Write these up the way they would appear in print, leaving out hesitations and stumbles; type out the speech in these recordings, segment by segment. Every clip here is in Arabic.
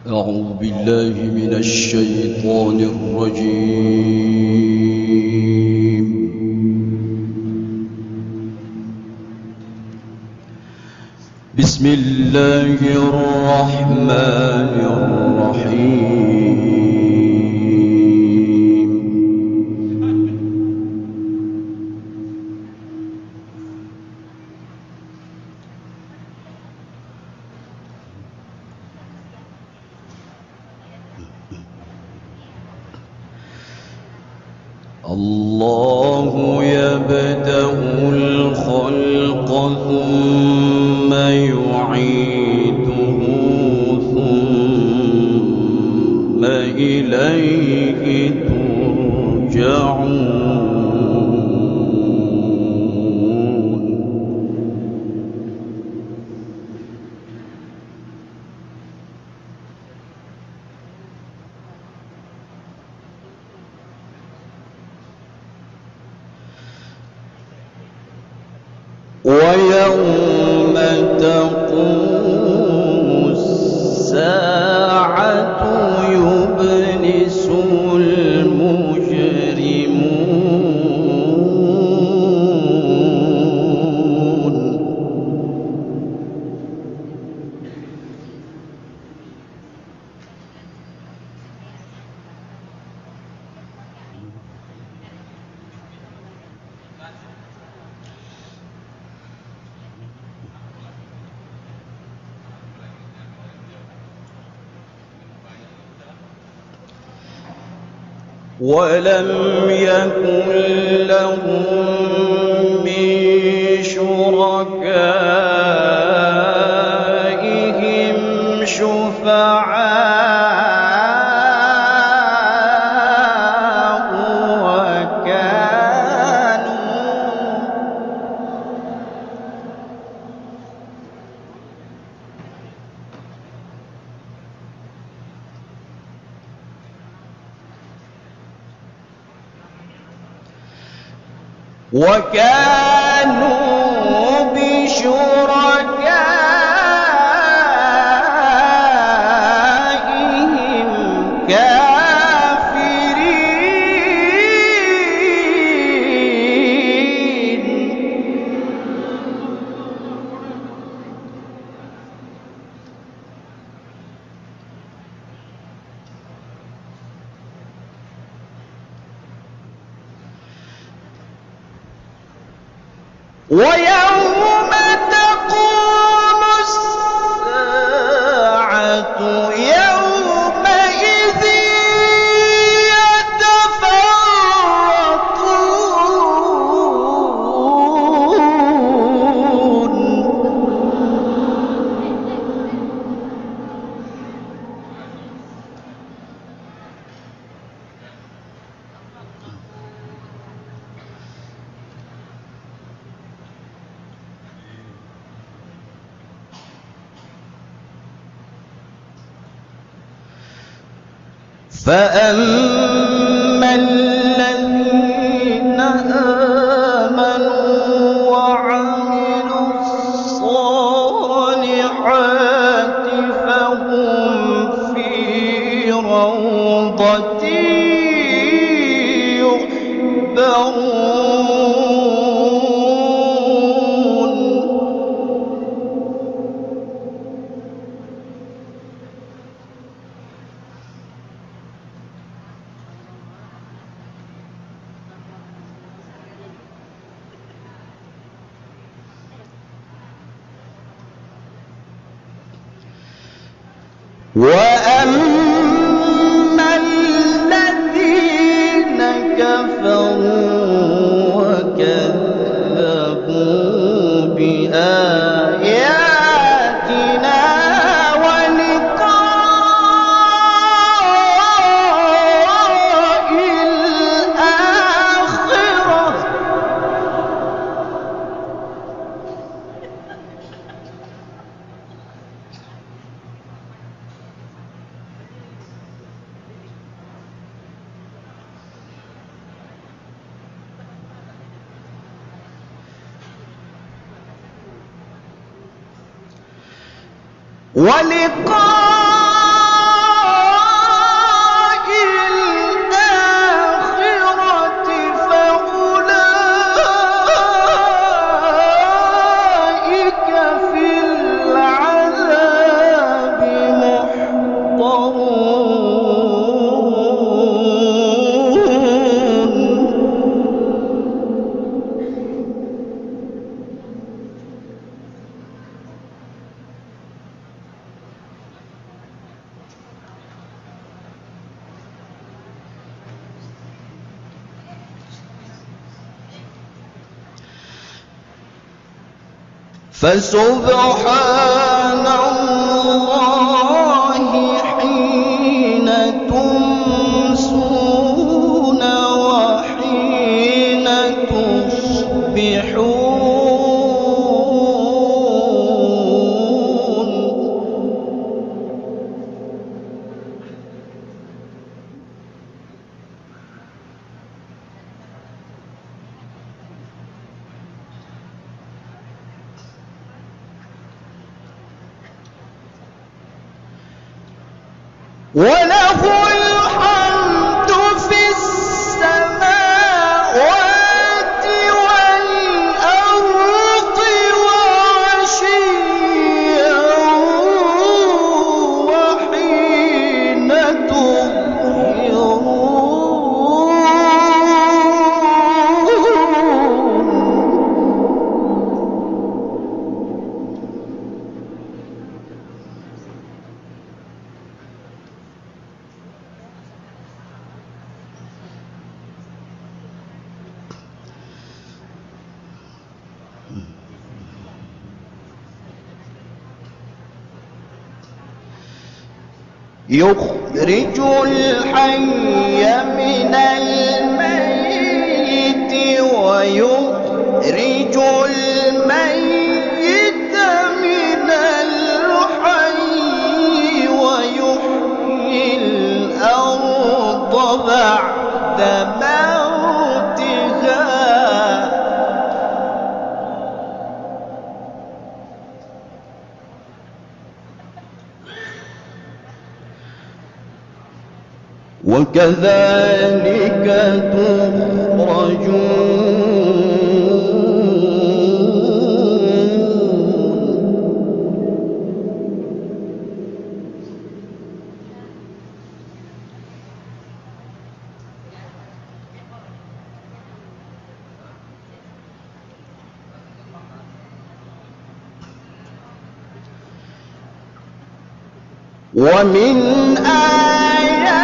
أعوذ بالله من الشيطان الرجيم. بسم الله الرحمن الرحيم. الله يبدأ الخلق ثم يعيده ثم إليه ترجعون. ويوم تقوم الساعة يبلس المجرمون. ولم يكن لهم من شركائهم شفعاء وكانوا بشركائهم كافرين. ويوم تقوم الساعة يومئذ يتفرقون. فأما الذين آمنوا وعملوا الصالحات فهم في روضة يحبرون. وأما الذين كفروا وكذبوا بآياتنا ولقاء الآخرة ولقاء فسبحان الله حين تمسون وحين تصبحون. وله الحمد في السماوات والأرض وعشيا وحين تظهرون. يخرج الحي من الميت ويخرج الميت من الحي ويحيي الأرض بعد موتها. وكذلك تخرجون. ومن آياته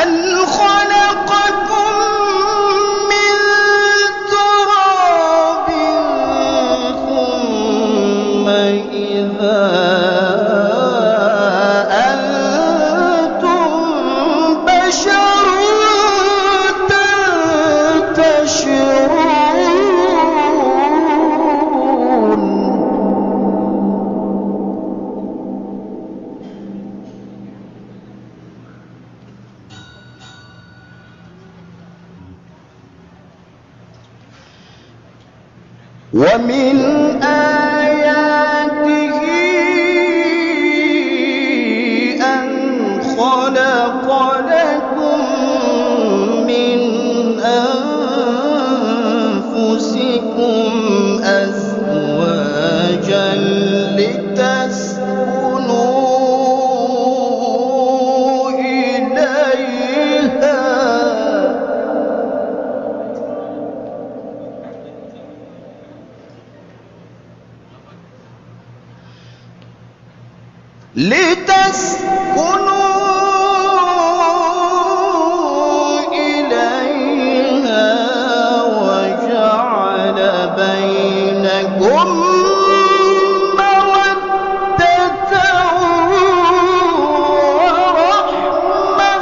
أن خلقكم من تراب ثم إذا أنتم بشر تنتشرون. ومن آياته أن خلق لكم من أنفسكم أزواجا لتسكنوا إليها وجعل بينكم مودة ورحمة.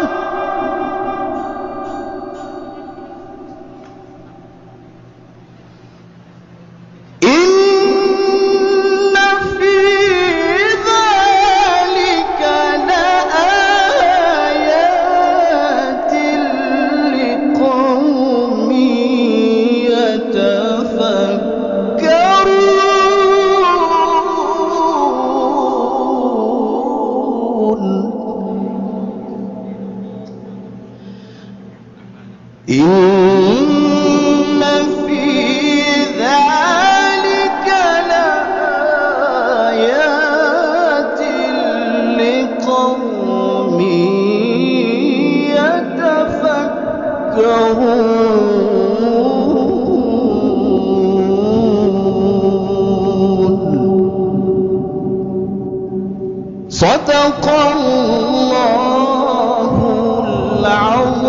إن في ذلك لآيات لقوم يتفكرون. إن في ذلك صدق الله العظيم.